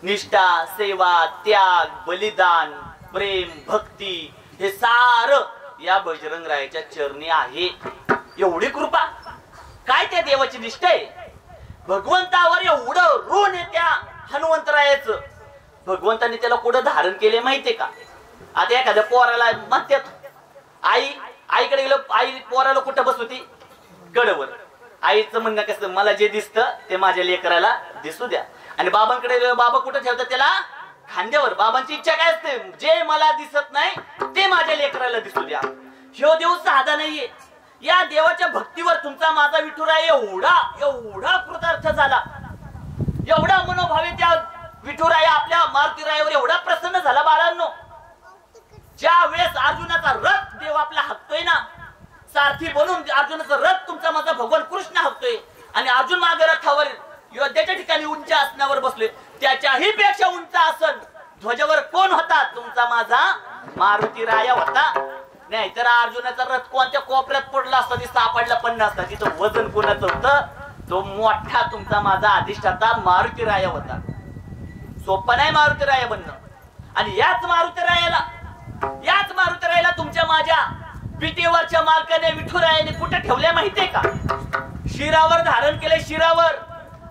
निष्ठा, सेवा, त्याग, बलिदान, प्रेम, भक्ती हे सारं या बजरंगरायाच्या चरणी आहे. एवढी कृपा, काय त्या देवाची निष्ठा आहे. भगवंतावर एवढं ऋण आहे त्या हनुमंतरायाचं. भगवंताने त्याला कुठं धारण केले माहितीये का? आता एखाद्या पोराला म्हणतात, आईकडे गेलो, आई पोराला कुठं बसवती? गडवर. आईचं म्हणणं कसं, मला जे दिसतं ते माझ्या लेकराला दिसू द्या. आणि बाबांकडे गेलो, बाबा कुठं ठेवतात त्याला? खांद्यावर. बाबांची इच्छा काय असते? जे मला दिसत नाही ते माझ्या लेकराला दिसू द्या. ह्यो देव साधा नाहीये. या देवाच्या भक्तीवर तुमचा माझा विठुराय एवढा कृतार्थ झाला, एवढा मनोभावे त्या विठुराया आपल्या मारुतीरायावर एवढा प्रसन्न झाला. बाळांनो, ज्या वेळेस अर्जुनाचा रथ देव आपला हाकतोय ना, सारथी बनून अर्जुनाचा रथ तुमचा माझा भगवान कृष्ण हाकतोय आणि अर्जुन मागे रथावर योद्ध्याच्या ठिकाणी उंच आसनावर बसलोय, त्याच्याही पेक्षा उंच आसन ध्वजावर कोण होता? तुमचा माझा मारुतीराया होता. नाही तर अर्जुनाचा रथ कोणत्या कोपऱ्यात पडला असता, ती सापडला पण नसता. तिथं वजन कोणाचं होतं? तो मोठा तुमचा माझा अधिष्ठाता मारुतीराया होता. सोपं नाही मारुतीराया बनणं. आणि याच मारुतीरायाला तुमच्या माझ्या विटेवरच्या मालकाने विठुरायाने कुठे ठेवले माहितीये का? शिरावर धारण केले. शिरावर.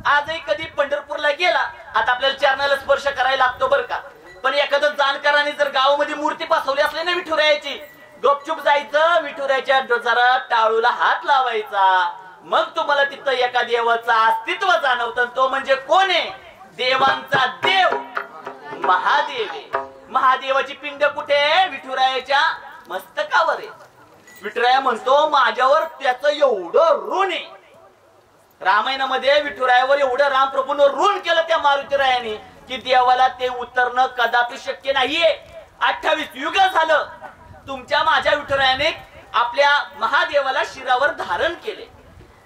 आजही कधी पंढरपूरला गेला, आता आपल्याला चरणाला स्पर्श करायला लागतो बरं का, पण एखादं जाणकाराने जर गावामध्ये मूर्ती बसवली असली ना विठुरायाची, गपचूप जायचं, विठुरायाच्या जरा टाळूला हात लावायचा. मग तुम्हाला तिथं एका देवाचं अस्तित्व जाणवतं. तो म्हणजे कोण आहे? देवांचा देव महादेव आहे. महादेवाची पिंड कुठे आहे? विठुरायाच्या मस्तकावर आहे. विठुराया म्हणतो, माझ्यावर त्याचं एवढं ऋण आहे. रामायणामध्ये विठुरायावर एवढं रामप्रभूनं ऋण केलं त्या मारुतीरायाने की देवाला ते उतरणं कदापि शक्य नाहीये. 28 युग झालं तुमच्या माझ्या विठुरायाने आपल्या महादेवाला शिरावर धारण केले.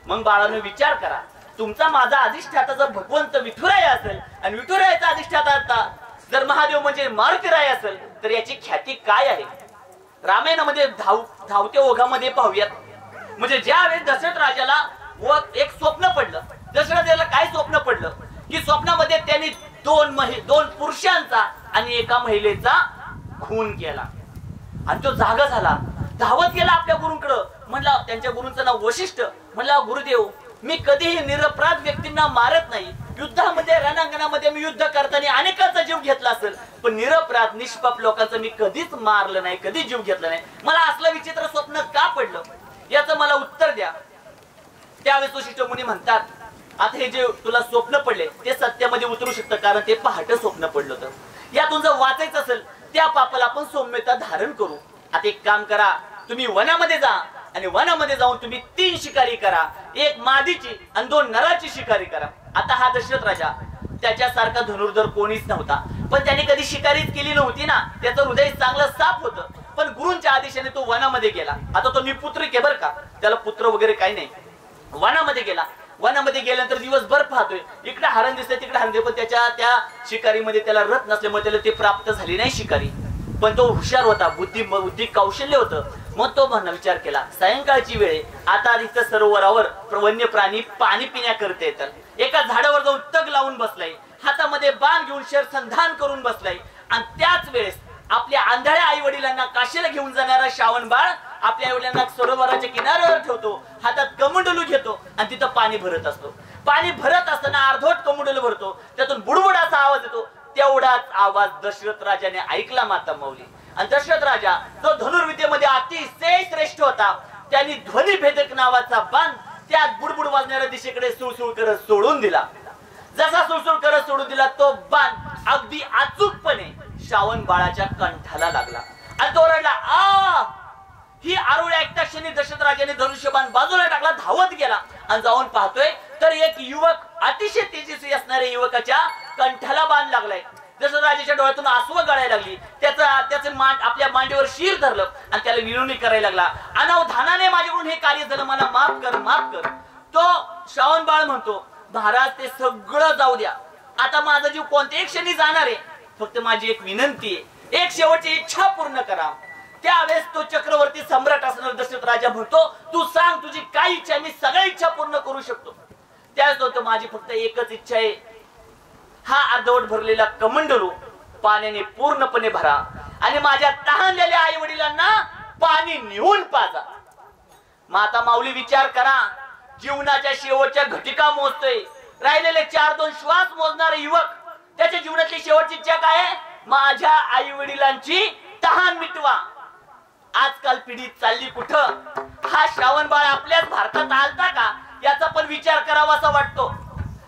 मग बाळांनो विचार करा, तुमचा माझा अधिष्ठाता जर भगवंत विठुराया असेल आणि विठुरायाचा अधिष्ठाता जर महादेव म्हणजे मारुतीराय असेल, तर याची ख्याती काय आहे? रामायणामध्ये धावत्या ओघामध्ये पाहूयात. म्हणजे ज्यावेळेस दशरथ राजाला एक स्वप्न पडलं. दशरथाला काय स्वप्न पडलं की स्वप्नामध्ये त्यांनी दोन पुरुषांचा आणि एका महिलेचा खून केला. आणि तो जागा झाला, धावत गेला आपल्या गुरुंकडे. म्हणला, त्यांच्या गुरुंचं नाव वशिष्ठ. म्हणला, गुरुदेव, मी कधीही निरपराध व्यक्तींना मारत नाही. युद्धामध्ये रणांगणामध्ये मी युद्ध करताना अनेकांचा जीव घेतला असेल, पण निरपराध निष्पाप लोकांचं मी कधीच मारलं नाही, कधी जीव घेतला नाही. मला असलं विचित्र स्वप्न का पडलं, याचं मला उत्तर द्या. त्यावेळेस वशिष्ठ मुनी म्हणतात, आता हे जे तुला स्वप्न पडले ते सत्यामध्ये उतरू शकतं, कारण ते पहाटे स्वप्न पडलं होतं. यातून जर वाचायचं असेल त्या पापाला आपण सौम्यता धारण करू. आता एक काम करा, तुम्ही वनामध्ये जा आणि वनामध्ये जाऊन तुम्ही 3 शिकारी करा. 1 मादीची आणि 2 नराची शिकारी करा. आता हा दशरथ राजा, त्याच्यासारखा धनुर्धर कोणीच नव्हता, पण त्याने कधी शिकारीच केली नव्हती ना. त्याचं हृदय चांगलं साफ होतं. पण गुरूंच्या आदेशाने तो वनामध्ये गेला. आता तो निपुत्रिक आहे बरं का, त्याला पुत्र वगैरे काही नाही. वनामध्ये गेला. वनामध्ये गेल्यानंतर दिवसभर पाहतोय, इकडे हरण दिसतंय, तिकडे हरण दिसतंय, पण त्या शिकारीमध्ये त्याला रथ नसल्यामुळे त्याला ते प्राप्त झाली नाही शिकारी. पण तो हुशार होता, बुद्धी कौशल्य होतं. मग तो विचार केला, सायंकाळची वेळ, आता इथं सरोवरावर वन्य प्राणी पाणी पिण्याकरता येतात. एका झाडावर जाऊन तग लावून बसलाय, हातामध्ये बाण घेऊन शरसंधान करून बसलाय. आणि त्याच वेळेस आपल्या आंधळ्या आई वडिलांना काशीला घेऊन जाणारा श्रावण बाळ आपल्या आई वडिलांना सरोवराच्या किनाऱ्यावर ठेवतो, हातात कमंडलू घेतो आणि तिथं पाणी भरत असतो. पाणी भरत असताना अर्धवट कमंडलू भरतो, त्यातून बुडबुडाचा आवाज येतो. तेवढाच आवाज दशरथ राजाने ऐकला माता माऊली. आणि दशरथ राजा जो धनुर्विद्येमध्ये अतिशय श्रेष्ठ होता, त्यांनी ध्वनिभेदक नावाचा बाण त्या बुडबुड वाजणाऱ्या दिशेकडे सुळसुळ करत सोडून दिला. जसा सुळसुळ करत सोडून दिला, तो बाण अगदी अचूकपणे श्रावण बाळाच्या कंठाला लागला आणि तो रडला. ही आरोळी ऐकता क्षणी दशरथ राजाने धनुष्यबाण बाजूला टाकला, धावत गेला आणि जाऊन पाहतोय तर एक युवक, अतिशय तेजस्वी असणाऱ्या युवकाच्या कंठाला बाण लागलाय. दशरथ राजाच्या डोळ्यातून आसू गळायला लागली. त्याचे आपल्या मांडीवर शिर धरलं आणि त्याला विनवणी करायला लागला, अनावधानाने माझ्याकडून हे कार्य झालं, मला माफ कर, माफ कर. तो श्रावण बाळ म्हणतो, महाराज ते सगळं जाऊ द्या, आता माझा जीव कोणत्याही क्षणी जाणार आहे, फक्त माझी एक विनंती आहे, एक शेवटची इच्छा पूर्ण करा. त्यावेळेस तो चक्रवर्ती सम्राट असणारा दशरथ राजा म्हणतो, तू सांग तुझी काय इच्छा, मी सगळ्या इच्छा पूर्ण करू शकतो. त्यावेळेस तो, माझी फक्त एकच इच्छा आहे, हा अर्धवट भरलेला कमंडलू पाण्याने पूर्णपणे भरा आणि माझ्या तहानलेल्या आई वडिलांना पाणी नेऊन पाजा. माता माऊली विचार करा, जीवनाच्या शेवटच्या घटिका मोजतोय, राहिलेले 4-2 श्वास मोजणारे युवक, त्याच्या जीवनातली शेवटची इच्छा काय आहे? माझ्या आई वडिलांची तहान मिटवा. आजकाल पिढी चालली कुठं? हा श्रावण बाळ आपल्याच भारतात आलता का याचा पण विचार करावासा वाटतो.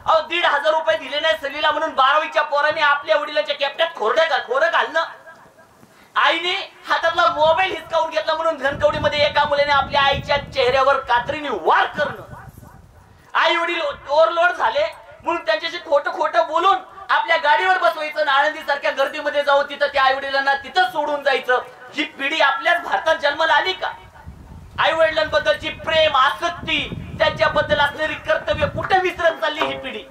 अहो 1,500 रुपये दिले नाही सलीला म्हणून 12वीच्या पोराने आपल्या वडिलांच्या केपट्यात खोरं घालणं, आईने हातातला मोबाईल हिसकावून घेतला म्हणून धनकवडीमध्ये एका मुलाने आपल्या आईच्या चेहऱ्यावर कात्रीने वार करणं, आई वडील ओव्हरलोड झाले म्हणून त्यांच्याशी खोटं बोलून आपल्या गाडीवर बसवायचं, आळंदी सारख्या गर्दीमध्ये जाऊन तिथं त्या आई वडिलांना तिथं सोडून जायचं. ही पिढी आपल्याच भारतात जन्माला आली का? आई वडिलांबद्दलची प्रेम, आसक्ती, त्यांच्याबद्दल असलेली कर्तव्य कुठे विसरत चालली ही पिढी?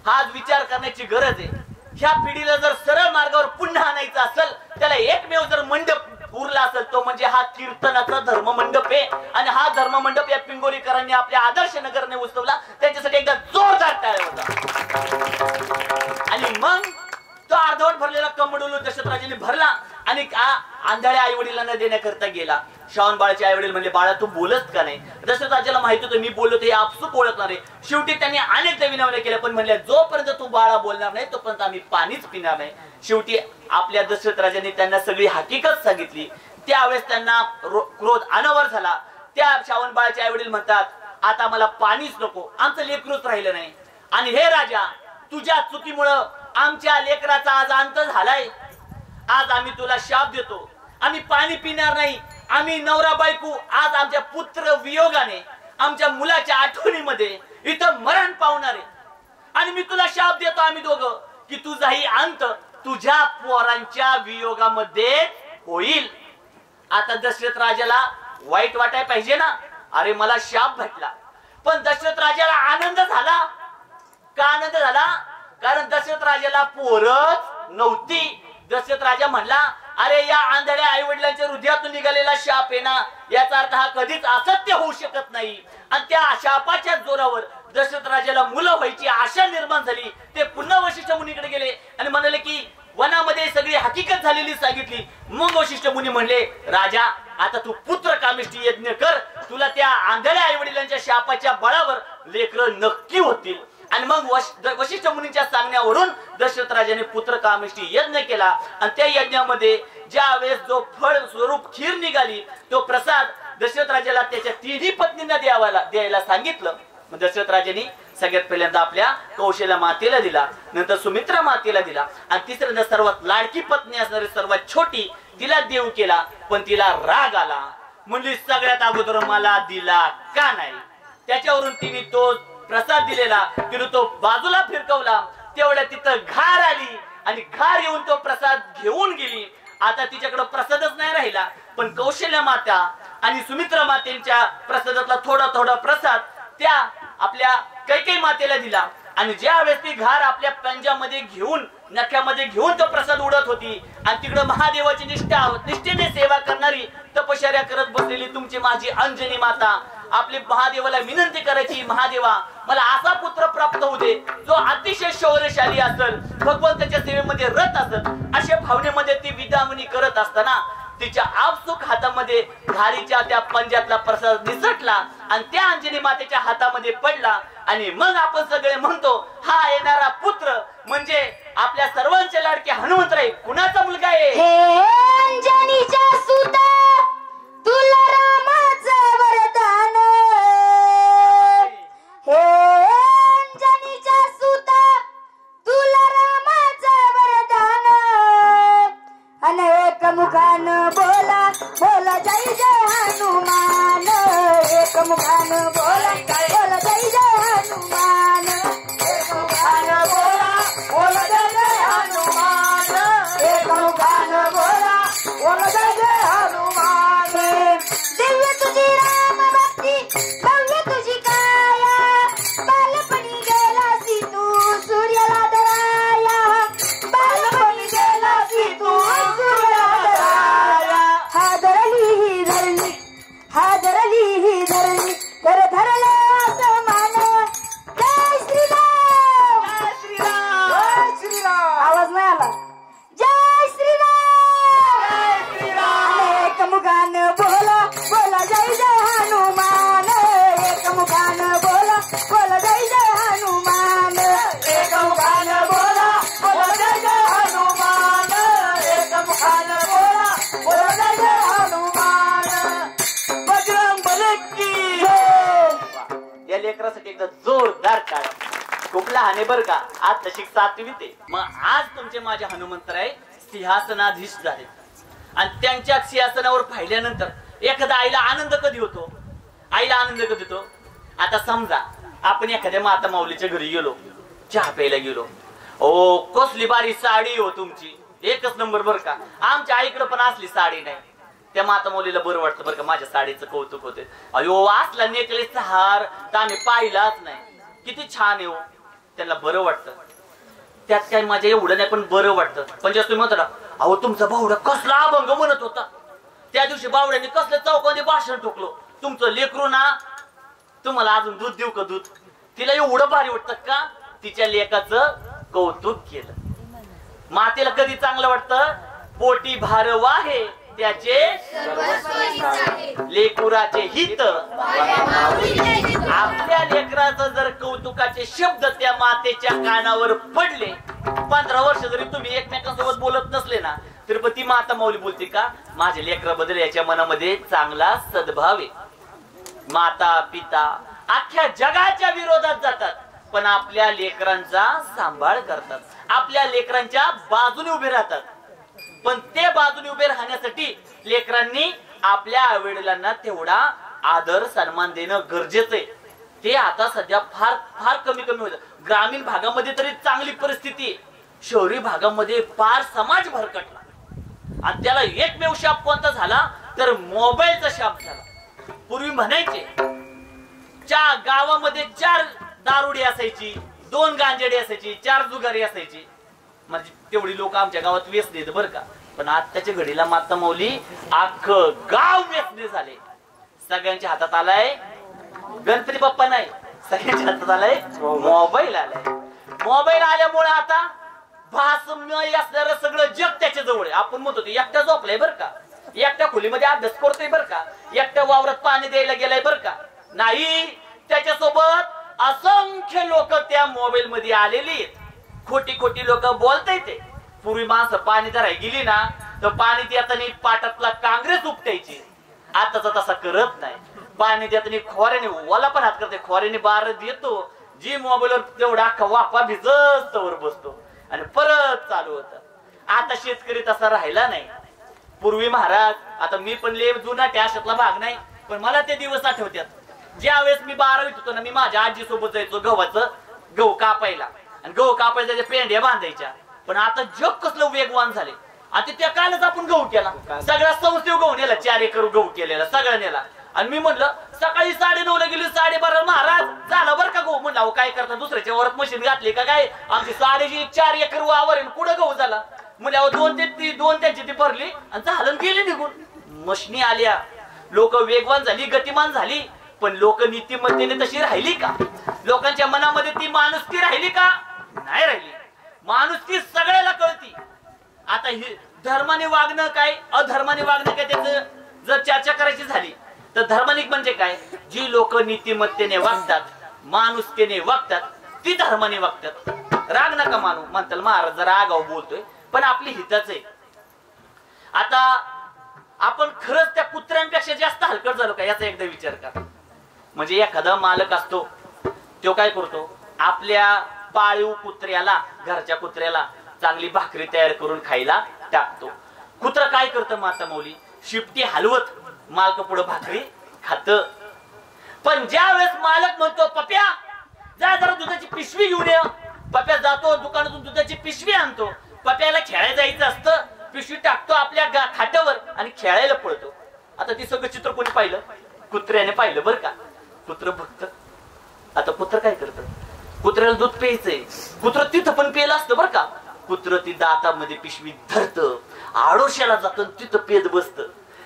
हाच विचार करण्याची गरज आहे. ह्या पिढीला जर सरळ मार्गावर पुन्हा आणायचं असेल, त्याला एकमेव जर मंडप उरला असेल तो म्हणजे हा कीर्तनाचा धर्ममंडप आहे. आणि हा धर्ममंडप या पिंगोरीकरांनी आपल्या आदर्श नगरने उचलला, त्यांच्यासाठी एकदा जोरदार टाळ्या होता. आणि मग तो अर्धवट भरलेला कमंडलू दशरथराजांनी भरला आणि आंधळ्या आई वडिलांना देण्याकरता गेला. श्रावण बाळाचे आई वडील म्हणले, बाळा तू बोलत का नाही? दशरथराजाला माहित होतं मी बोललो ते आपसूक ओळखणार आहे. शेवटी त्यांनी अनेकदा विनवण्या केल्या, पण म्हणल्या जोपर्यंत तू बाळा बोलणार नाही तोपर्यंत आम्ही पाणीच पिणार नाही. शेवटी आपल्या दशरथराजांनी त्यांना सगळी हकीकत सांगितली. त्यावेळेस त्यांना क्रोध अनावर झाला. त्या श्रावण बाळाचे आई वडील म्हणतात, आता मला पाणीच नको, आमचं लेकरूच राहिलं नाही. आणि हे राजा, तुझ्या चुकीमुळं आमच्या लेकराचा आज अंत झालाय. आज आम्ही तुला शाप देतो, आम्ही पाणी पिणार नाही. आम्ही नवरा बायको आज आमच्या पुत्र वियोगाने, आमच्या मुलाच्या आठवणीमध्ये इथं मरण पावणार आहे. आणि मी तुला शाप देतो आम्ही दोघं की तुझाही अंत तुझ्या पोरांच्या वियोगामध्ये होईल. आता दशरथ राजाला वाईट वाटाय पाहिजे ना, अरे मला शाप भेटला. पण दशरथ राजाला आनंद झाला. का आनंद झाला? कारण दशरथ राजाला पोरच नव्हती. दशरथ राजा म्हणला, अरे या आंधळ्या आई वडिलांच्या हृदयातून निघालेला शाप आहे ना, याचा अर्थ हा कधीच असत्य होऊ शकत नाही. आणि त्या शापाच्या जोरावर दशरथ राजाला मुलं व्हायची आशा निर्माण झाली. ते पुन्हा वशिष्ठ मुनीकडे गेले आणि म्हणाले की वनामध्ये सगळी हकीकत झालेली सांगितली. मग वशिष्ठ मुनी म्हणले, राजा आता तू पुत्र कामिष्ठी यज्ञ कर, तुला त्या आंधळ्या आई वडिलांच्या शापाच्या बळावर लेकरं नक्की होतील. आणि मग वशिष्ठ मुनींच्या सांगण्यावरून दशरथ राजाने पुत्र कामिष्ठी यज्ञ केला. आणि त्या यज्ञामध्ये ज्या वेळेस जो फळ स्वरूप खीर निघाली, तो प्रसाद दशरथ राजाला त्याच्या 3 पत्नींना द्यायला सांगितलं. मग दशरथ राजाने सगळ्यात पहिल्यांदा आपल्या कौशल्या मातेला दिला, नंतर सुमित्रा मातेला दिला आणि तिसऱ्यांदा सर्वात लाडकी पत्नी असणारी सर्वात छोटी तिला देव केला. पण तिला राग आला, म्हणजे सगळ्यात अगोदर मला दिला का नाही. त्याच्यावरून तिने तो प्रसाद दिलेला तिने तो बाजूला फिरकवला. तेवढ्या तिथं घार आली आणि घार येऊन तो प्रसाद घेऊन गेली. आता तिच्याकडे प्रसादच नाही राहिला. पण कौशल्या माता आणि सुमित्रा मातेच्या प्रसादातला थोडा प्रसाद त्या आपल्या कैकेयी मातेला दिला. आणि ज्या वेळेस ती घार आपल्या पंजामध्ये घेऊन नख्यामध्ये घेऊन तो प्रसाद उडत होती आणि तिकडे महादेवाची निष्ठेने सेवा करणारी तपश्चर्या करत बसलेली तुमची माझी अंजनी माता आपली महादेवाला विनंती करायची, महादेवा मला असा पुत्र प्राप्त होऊ दे जो अतिशय शौर्यशाली असेल, भगवंताच्या सेवेमध्ये रत असेल. अशा भावनेमध्ये ती विदामणी करत असताना तिच्या आपसुक हातामध्ये घारीच्या त्या पंजातला प्रसाद निसटला आणि त्या अंजनी मातेच्या हातामध्ये पडला. आणि मग आपण सगळे म्हणतो हा येणारा पुत्र म्हणजे आपल्या सर्वांचे लाडके हनुमंतराय कुणाचा मुलगा आहे? हे अंजनीच्या सुता तुला रामाचं वरदान, हे अंजनीच्या सुता तुला रामाचं वरदान. अनेक मुखानं बोला बोला जय जय हनुमान, एक मुखानं बोला बोला जय जय हनुमान, एक मुखानं बोला बोला जय जय हनुमान, एक मुखानं बोला बोला जय जय हनुमान. दिव्य तुझी राम भक्ती भव्य तुझी काया, बालपणी गेलासी तू सूर्याला धराया, बालपणी गेलासी तू सूर्याला धराया. हादरली ही धरणी, हादरली ही धरणी, करत लहान आहे बरं का, आज तशी 7वी ते. मग आज तुमचे माझे हनुमंतराय सिंहासनाधीश झाले आणि त्यांच्या सिंहासनावर पाहिल्यानंतर एखादा आईला आनंद कधी होतो? आईला आनंद कधी होतो? आता समजा आपण एखाद्या माता माऊलीच्या घरी गेलो, चहा प्यायला गेलो, ओ कसली बारी साडी हो तुमची, एकच नंबर बरं का. आमच्या आईकडे पण असली साडी नाही. त्या माता माऊलीला बरं वाटतं बरं का, माझ्या साडीचं कौतुक होते. अयो असला नेकलेसचा हार तर आम्ही पाहिलाच नाही, किती छान आहे हो. त्यांना बरं वाटतं, त्यात काही माझ्या एवढं नाही पण बरं वाटतं. पण जसं तुम्ही म्हणता ना, अहो तुमचा बावडा कसला अभंग म्हणत होता, त्या दिवशी बावड्याने कसल्या चौकामध्ये भाषण ठोकलो, तुमचं लेकरू ना, तुम्हाला अजून दूध देऊ का दूध. तिला एवढं भारी वाटतं का तिच्या लेकाचं कौतुक केलं. मातेला कधी चांगलं वाटतं? पोटी भार वाहे त्याचे लेकुराचे हित. आपल्या लेकराचं जर कौतुकाचे शब्द त्या मातेच्या कानावर पडले, 15 वर्ष जरी तुम्ही एकमेकांसोबत बोलत नसले ना, तरी पण ती माता माऊली बोलते का माझ्या लेकराबद्दल याच्या मनामध्ये चांगला सद्भाव आहे. माता पिता अख्ख्या जगाच्या विरोधात जातात पण आपल्या लेकरांचा सांभाळ करतात, आपल्या लेकरांच्या बाजूने उभे राहतात. पण ते बाजूने उभे राहण्यासाठी लेकरांनी आपल्या आईवडिलांना तेवढा आदर सन्मान देणं गरजेचं आहे. ते आता सध्या फार फार कमी होतं. ग्रामीण भागामध्ये तरी चांगली परिस्थिती आहे, शहरी भागामध्ये फार समाज भरकटला. आणि त्याला एकमेव शाप कोणता झाला तर मोबाईलचा शाप झाला. पूर्वी म्हणायचे गावामध्ये 4 दारुडी असायची, 2 गांजेडी असायची, 4 जुगारी असायची. म्हणजे तेवढी लोक आमच्या गावात व्यसनी आहेत बरं का. पण आत्ताच्या घडीला माता माऊली अख्खं गाव व्यसनी झाले. सगळ्यांच्या हातात आलाय गणपती बाप्पा नाही, सगळ्यांच्या हातात आलाय मोबाईल आलाय. मोबाईल आल्यामुळे आता भासमय असणारं सगळं जग त्याच्या जवळ आहे. आपण म्हणतो ते एकट्या झोपलाय बरं का, एकट्या खोलीमध्ये अभ्यास करतोय बरं का, एकट्या वावरात पाणी द्यायला गेलाय बरं का. नाही, त्याच्यासोबत असंख्य लोक त्या मोबाईल मध्ये आलेली आहेत. खोटी खोटी लोक बोलताय. ते पूर्वी माणसं पाणी धरायला गेली ना तर पाणी देताना पाटातला काँग्रेस उपटायची, आताचा तसा करत नाही. पाणी देताना खोऱ्याने ओला पण हात करते, खोऱ्याने बार देतो, जी मोबाईलवर तेवढा अख्खा वाफा भिजत वर बसतो आणि परत चालू होत. आता शेतकरी तसा राहिला नाही. पूर्वी महाराज, आता मी पण लय जुना त्याशातला भाग नाही पण मला ते दिवस आठवतात. ज्या वेळेस मी 12वीत होतो ना, मी माझ्या आजी सोबत जायचो गहू कापायला आणि गहू कापायला त्याच्या पेंड्या बांधायच्या. पण आता जग कसलं वेगवान झाले. आता त्या कालच आपण गहू केला, सगळा संस्थेव गहू नेला, 4 एकर गहू केलेला सगळा नेला. आणि मी म्हणलं सकाळी 9:30 ला गेली, 12:30 महाराज झालं बरं का गहू. म्हणलं अहो काय करता, दुसऱ्याच्या वरात मशीन घातली का काय, आमची 4.5 एकर वावर आहे, कुठं गहू झाला. म्हणजे अहो 2 त्यांची ती भरली आणि झालं गेली निघून. मशनी आल्या, लोक वेगवान झाली, गतिमान झाली. पण लोक नीतिमत्तेने तशी राहिली का? लोकांच्या मनामध्ये ती माणुसकी राहिली का? नाही राहिली. माणुसकी सगळ्याला कळती. आता ही धर्माने वागणं काय, अधर्माने वागणं काय, त्याच जर चर्चा करायची झाली तर धर्मानिक म्हणजे काय, जी लोक नीतिमत्तेने वागतात, माणुसकीने वागतात, ती धर्माने वागतात. राग नका मानू म्हणतात महाराज, जरा आगाऊ बोलतोय पण आपली हिताच आहे. आता आपण खरंच त्या कुत्र्यांपेक्षा जास्त हलकट झालो का याचा एकदा विचार करा. म्हणजे एखादा मालक असतो, तो काय करतो, आपल्या पाळीव कुत्र्याला, घरच्या कुत्र्याला चांगली भाकरी तयार करून खायला टाकतो. कुत्र काय करतं माता माऊली, शिपटी हलवत मालक पुढे भाकरी खात. पण ज्या वेळेस मालक म्हणतो पप्या जा जरा दुधाची पिशवी घेऊन ये, पप्या जातो दुकानातून दुधाची पिशवी आणतो. पप्याला खेळायला जायचं असतं, पिशवी टाकतो आपल्या खाट्यावर आणि खेळायला पळतो. आता ती सगळं चित्र कोणी पाहिलं? कुत्र्याने पाहिलं बरं का. कुत्र बघत. आता कुत्र काय करत, कुत्र्याला दूध प्यायचंय, कुत्र तिथं पण प्यायला असतं बरं का. कुत्र ती दातामध्ये पिशवी धरत, आडोश्याला जात, तिथं पेत बसत.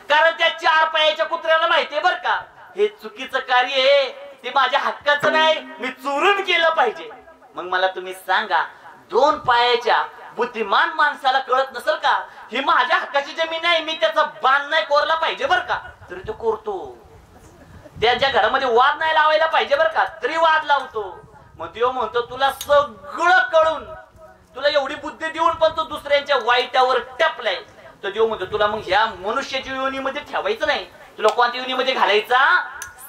कारण त्या 4 पायाच्या कुत्र्याला माहितीये बरं का, हे चुकीचं कार्य आहे, ते माझ्या हक्काचं नाही, मी चोरून केलं पाहिजे. मग मला तुम्ही सांगा, 2 पायाच्या बुद्धिमान माणसाला कळत नसेल का, ही माझ्या हक्काची जमीन आहे, मी त्याचा बांध नाही कोरला पाहिजे बरं का, तरी तो कोरतो. त्याच्या घरामध्ये वाद नाही लावायला पाहिजे बरं का, तरी वाद लावतो. मग देव म्हणतो तुला सगळं कळून, तुला एवढी बुद्धी देऊन पण तो दुसऱ्यांच्या वाईटावर टपलाय. तर देव म्हणतो तुला मग ह्या मनुष्याच्या योनीमध्ये ठेवायचं नाही, तुला कोणत्या योनीमध्ये घालायचा,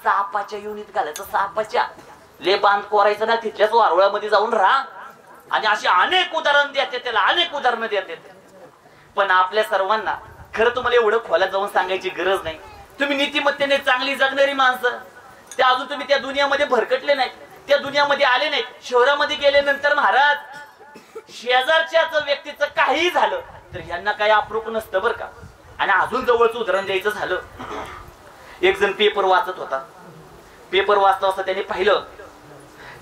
सापाच्या योनीत घालायचं. सापाच्या ले बांध कोरायचं ना, तिथल्याच वारुळामध्ये जाऊन राहा. आणि अशी अनेक उदाहरण देते, त्याला अनेक उदाहरणं देते. पण आपल्या सर्वांना खरं तुम्हाला एवढं खोलात जाऊन सांगायची गरज नाही. तुम्ही नीतिमत्तेने चांगली जगणारी माणसं, त्या अजून तुम्ही त्या दुनियामध्ये भरकटले नाहीत, त्या दुनियामध्ये आले नाहीत. शहरामध्ये गेल्यानंतर महाराज शेजारच्याच व्यक्तीचं काही झालं तर यांना काही अप्रूप नसतं बरं का. आणि अजून जवळचं उदाहरण द्यायचं झालं, एक जण पेपर वाचत होता. पेपर वाचता असता त्याने पाहिलं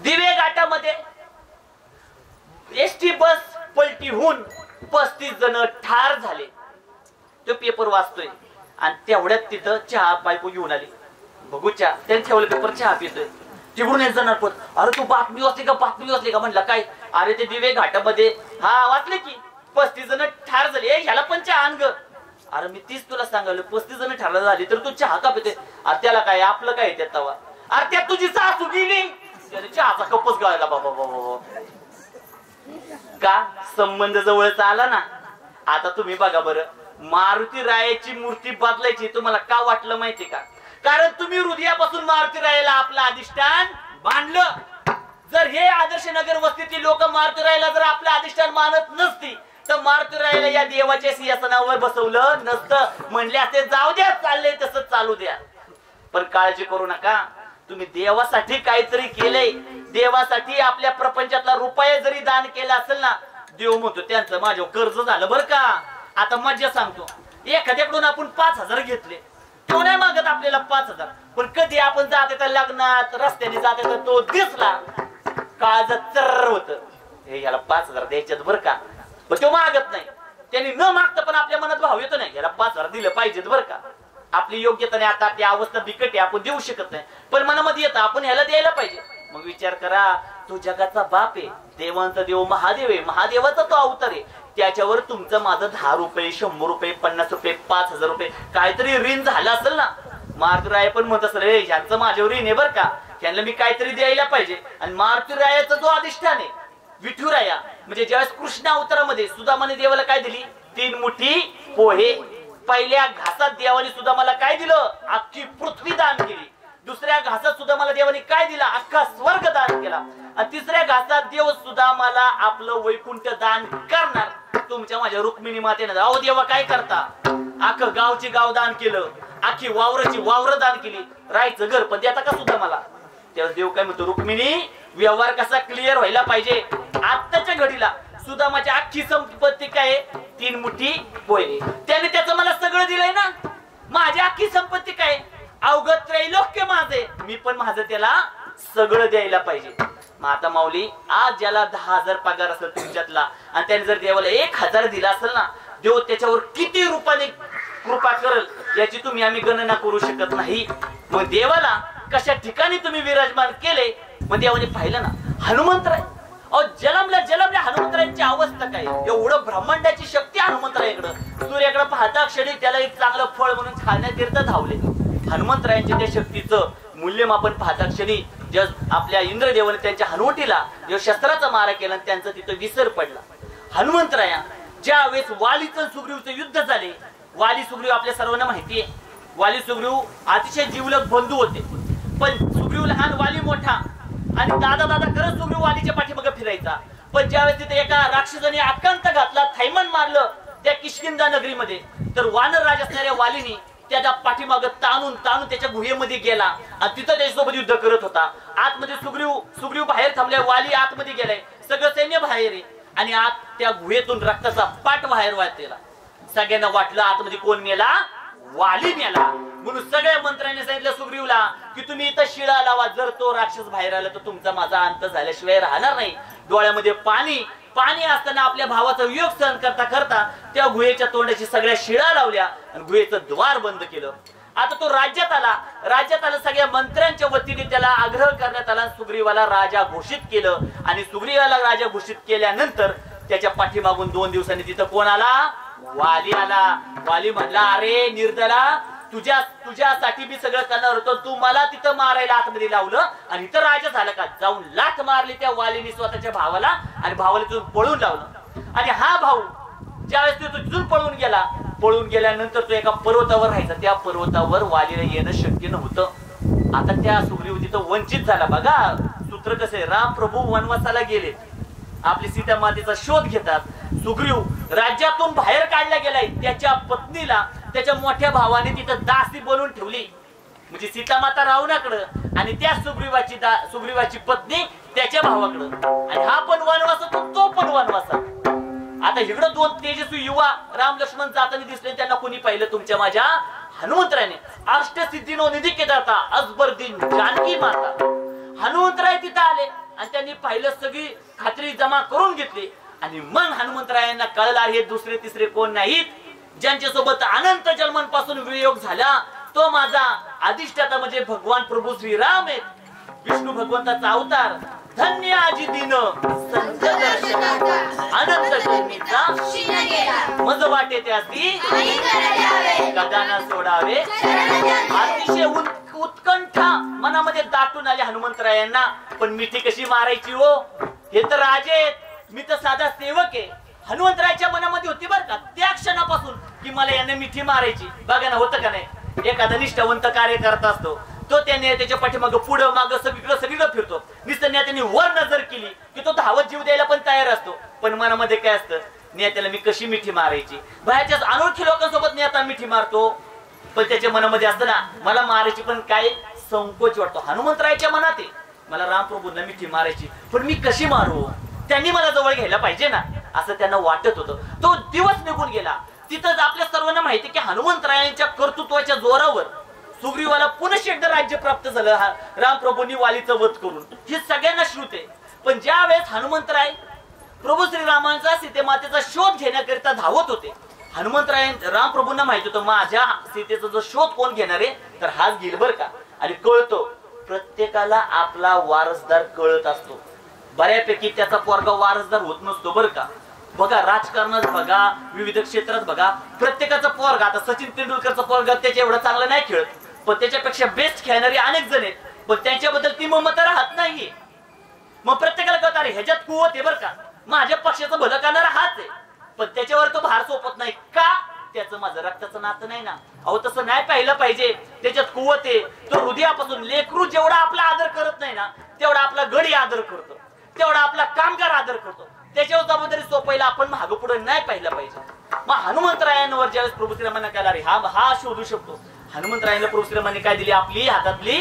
दिवे घाटामध्ये एसटी बस पलटी होऊन 35 जण ठार झाले. तो पेपर वाचतोय आणि तेवढ्यात तिथं चहा बायको घेऊन आली. बघू चहा, त्याने ठेवलं पेपर, चहा पितोय. तिकडून एक जण पण, अरे तू बातमी वाचली का, बातमी वाचली का? म्हणला काय? अरे ते दिवे घाटामध्ये, हा वाचले की 35 जण ठार झाले. ह्याला पण चहा आण ग. अरे मी तीच तुला सांगायला, 35 जण ठार झाली तर तू चहा का पिते? अरे त्याला काय, आपलं काय त्यात तवा? अरे त्यात तुझी सासू गेली, त्याने चहाचा कपच गळायला. बाबा बाबा का संबंध जवळचा आला ना. आता तुम्ही बघा बरं, मारुती रायाची मूर्ती बदलायची तुम्हाला का वाटलं माहिती का? कारण तुम्ही हृदयापासून मारुती रायाला आपलं अधिष्ठान बांधलं. जर हे आदर्श नगर वस्तीतील लोक मारुती रायाला जर आपलं अधिष्ठान मानत नसती तर मारुती रायाला या देवाच्या सिंहासनावर बसवलं नसतं. म्हणले असते जाऊ द्या, चाललंय तसं चालू द्या. पण काळजी करू नका, तुम्ही देवासाठी काहीतरी केलंय, देवासाठी आपल्या प्रपंचातला रुपये जरी दान केला असेल ना, देव म्हणतो त्यांचं माझ्यावर कर्ज झालं बरं का. आता मज्जा सांगतो, एखाद्याकडून आपण 5,000 घेतले, तो नाही मागत आपल्याला 5,000, पण कधी आपण जाते त्या लग्नात रस्त्याने जाते तर तो दिसला काळजात चर्र होत, हे याला 5,000 द्यायच्यात बरं का. पण तो मागत नाही, त्यांनी न मागता पण आपल्या मनात भाव येतो नाही, याला 5,000 दिलं पाहिजेत बरं का. आपली योग्यता नाही, आता ती अवस्था बिकट आहे, आपण देऊ शकत नाही, पण मनामध्ये येतं आपण ह्याला द्यायला पाहिजे. मग विचार करा, तो जगाचा बाप आहे, देवांचा देव महादेव आहे, महादेवाचा तो अवतार आहे. त्याच्यावर तुमचं माझं 10 रुपये 100 रुपये 50 रुपये 5,000 रुपये काहीतरी ऋण झालं असेल ना. मारुतीराय पण म्हणत असेल, ह्यांचं माझ्यावर ऋण आहे बरं का, ह्यांना मी काहीतरी द्यायला पाहिजे. आणि मारुतीरायाचा जो अधिष्ठान आहे विठुराया, म्हणजे ज्यावेळेस कृष्ण अवतारामध्ये सुदामाने देवाला काय दिली? 3 मुठी पोहे. पहिल्या घासात देवाने सुदामाला काय दिलं? अख्खी पृथ्वी दान केली. दुसऱ्या घासात सुदामाला देवाने काय दिला? अख्खा स्वर्ग दान केला. आणि तिसऱ्या घासात देव सुदामाला आपलं वैकुंठ दान करणार. तुमच्या माझ्या रुक्मिणी मातेने, अहो देवा काय करता, अख्खं गावची गाव दान केलं, अख्खी वावराची वावर दान केली, राहायचं घर पण देता का सुदामाला? तेव्हा देव काय म्हणतो, रुक्मिणी व्यवहार कसा क्लिअर व्हायला पाहिजे. आत्ताच्या घडीला सुदामाची अख्खी संपत्ती काय? 3 मुठी पोहे. त्याने त्याचं मला सगळं दिलंय ना. माझी अख्खी संपत्ती काय? अवघत त्रैलोक्य माझे, मी पण माझं त्याला सगळं द्यायला पाहिजे. मग आता माऊली, आज ज्याला 10,000 पगार असेल तुमच्यातला आणि त्याने जर देवाला 1,000 दिला असेल ना, देव त्याच्यावर किती रूपाने कृपा करेल याची तुम्ही आम्ही गणना करू शकत नाही. मग देवाला कशा ठिकाणी तुम्ही विराजमान केले. मग देवाने पाहिलं ना, हनुमंतराय जलमल्या हनुमंतरायांची अवस्था काय? एवढं ब्रह्मांडाची शक्ती हनुमंतरायाकडं. सूर्याकडे पाहता क्षणी त्याला एक चांगलं फळ म्हणून खाण्याकरिता धावले. हनुमंतरायांच्या त्या शक्तीचं मूल्यमापन पाहता क्षणी आपल्या इंद्रदेवाने त्यांच्या हनुवटीला शस्त्राचा मारा केला आणि त्यांचा तिथं विसर पडला. हनुमंतराया ज्या वेळेस वालीचं सुग्रीवचं युद्ध झाले, वाली सुग्रीव आपल्या सर्वांना माहिती आहे, वाली सुग्रीव अतिशय जीवलग बंधू होते. पण सुग्रीव लहान, वाली मोठा, आणि दादा करत सुग्रीव वालीच्या पाठीमागे फिरायचा. पण ज्यावेळेस तिथे एका राक्षसाने आकांत घातला, थैमान मारलं त्या किष्किंधा नगरीमध्ये, तर वानर राज असणाऱ्या वालीने त्याच्या पाठीमागे ताणून त्याच्या गुहेमध्ये गेला आणि तिथं त्याच्यासोबत युद्ध करत होता. आतमध्ये सुग्रीव बाहेर थांबलाय, वाली आतमध्ये गेलाय, सगळं सैन्य बाहेर आहे आणि आत त्या गुहेतून रक्ताचा पाट बाहेर वाहतेला. सगळ्यांना वाटलं आतमध्ये कोण मेला? वाली मेला. म्हणून सगळ्या मंत्र्यांनी सांगितलं सुग्रीवला की तुम्ही इथं शिळा लावा, जर तो राक्षस बाहेर आला तर तुमचा माझा अंत झाल्याशिवाय राहणार नाही. डोळ्यामध्ये पाणी असताना आपल्या भावाचा वियोग सहन करता त्या गुहेच्या तोंडाची सगळ्या शिळा लावल्या आणि गुहेचं द्वार बंद केलं. आता तो राज्यात आला, सगळ्या मंत्र्यांच्या वतीने त्याला आग्रह करण्यात आला, सुग्रीवाला राजा घोषित केलं. आणि सुग्रीवाला राजा घोषित केल्यानंतर त्याच्या पाठीमागून 2 दिवसांनी तिथं कोण आला? वाली आला. वाली म्हणला, अरे निर्दला, तुझ्यासाठी मी सगळं करणार होतो, तू मला तिथं मारायला आतमध्ये लावलं आणि इथं राजा झालं का? जाऊन लाथ मारली त्या वालीने स्वतःच्या भावाला आणि भावाला तिथून पळून लावलं. आणि हा भाऊ ज्यावेळेस तो तिथून पळून गेल्यानंतर तो एका पर्वतावर राहायचा. त्या पर्वतावर वालीला येणं शक्य नव्हतं. आता त्या सुग्रीव तिथं वंचित झाला. बघा, सूत्र कसं आहे, राम प्रभू वनवासाला गेले, आपली सीता मातेचा शोध घेतात. सुग्रीव राज्यातून बाहेर काढला गेलाय, त्याच्या पत्नीला त्याच्या मोठ्या भावाने तिथं दासी बनवून ठेवली, म्हणजे सीता माता रावणाकडं आणि त्या सुग्रीवाची पत्नी त्याच्या भावाकडं. आणि हा पण वनवासात, तो पण वनवासात. आता इकडं दोन तेजस्वी युवा राम लक्ष्मण जाताना दिसले, त्यांना कोणी पाहिलं? तुमच्या माझ्या हनुमंतरायने. अष्टसिद्धीनो निधी केदारता अजबर दिन जानकी माता. हनुमंतराय तिथं आले आणि त्यांनी पाहिलं, सगळी खात्री जमा करून घेतली. आणि मग हनुमंतरायांना कळला, हे दुसरे तिसरे कोण नाहीत, ज्यांच्या सोबत अनंत जन्मांपासून वियोग झाला तो माझा अधिष्ठाता म्हणजे भगवान प्रभू श्रीराम आहेत. विष्णू भगवंताचा अवतार. धन्य आजी दिन संत दर्शनाचा अनंत करुणीचा मज वाटे त्यासी कदा न सोडावे. अतिशय उत्कंठा मनामध्ये दाटून आले हनुमंतरायांना. पण मिठी कशी मारायची हो? हे तर राजे आहेत, मी तर साधा सेवक आहे. हनुमंतरायाच्या मनामध्ये होती बरं का त्या क्षणापासून की मला यांना मिठी मारायची. बघा ना, होतं का नाही? एखादा निष्ठावंत कार्य करत असतो तो त्याने त्याच्या पाठीमागं पुढं मागं सगळीकडे फिरतो. निसर्गाने त्यांनी वर नजर केली की तो धावत जीव द्यायला पण तयार असतो. पण मनामध्ये काय असतं? नेत्याला मी कशी मिठी मारायची. बाहेरच्या अनोळखी लोकांसोबत नेता मिठी मारतो, पण त्याच्या मनामध्ये असतं ना, मला मारायची पण काय संकोच वाटतो. हनुमंतरायाच्या मनात आहे, मला रामप्रभूंना मिठी मारायची, पण मी कशी मारू? त्यांनी मला जवळ घ्यायला पाहिजे ना, असं त्यांना वाटत होतं. तो दिवस निघून गेला. तिथंच आपल्या सर्वांना माहिती की हनुमंतरायांच्या कर्तृत्वाच्या जोरावर सुग्रीवाला पुन्हा एकदा राज्य प्राप्त झालं रामप्रभूंनी वालीचं वध करून. हे सगळ्यांना श्रुत आहे. पण ज्या वेळेस हनुमंतराय प्रभू श्रीरामांचा सीतेमातेचा शोध घेण्याकरिता धावत होते, हनुमंतराय रामप्रभूंना माहित होतं माझ्या सीतेचा जो शोध कोण घेणार आहे तर हाच घेईल बरं का. आणि कळतो, प्रत्येकाला आपला वारसदार कळत असतो. बऱ्यापैकी त्याचा पोरगा वारसदार होत नसतो बरं का. बघा राजकारणात बघा, विविध क्षेत्रात बघा, प्रत्येकाचा पोरगा, आता सचिन तेंडुलकरचा पोरगा त्याच्या एवढा चांगला नाही खेळत, पण त्याच्यापेक्षा बेस्ट खेळणारे अनेक जण आहेत, पण त्यांच्याबद्दल ती ममता राहत नाहीये. मग प्रत्येकाला कळत अरे ह्याच्यात कुवत आहे बरं का, माझ्या पक्षाचं भलं करणारा हाच आहे, पण त्याच्यावर तो भार सोपत नाही का? त्याचं माझं रक्ताचं नातं नाही ना. अहो तसं नाही पाहिलं पाहिजे. त्याच्यात कुवत आहे. तो हृदयापासून लेकरू जेवढा आपला आदर करत नाही ना, तेवढा आपला गडी आदर करतो, तेवढा आपला कामगार आदर करतो. त्याच्यावर जबाबदारी सोपायला आपण मागं पुढे नाही पाहिलं पाहिजे. मग हनुमंतरायांवर ज्यावेळेस प्रभू श्रीरामांना कळला रे हा शोधू शकतो, हनुमंतरायांना प्रभू श्रीरामांनी काय दिली? आपली हातातली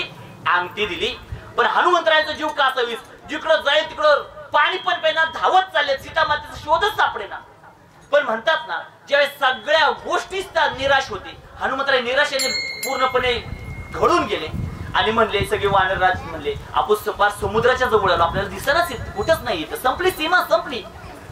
अंगठी दिली. पण हनुमंतरायांचा जीव का असावीस? जिकडं जाईल तिकडं पाणी पण पेना धावत चालले, सीता मातेचा शोधच सापडेना. पण म्हणतात ना, ज्यावेळेस सगळ्या गोष्टीच निराश होती, हनुमंतराय निराशेने पूर्णपणे घडून गेले आणि म्हणले, सगळे वानरराज म्हणले आपण समुद्राच्या जवळ आलो, आपल्याला दिसणारच कुठंच नाही, संपली सीमा संपली.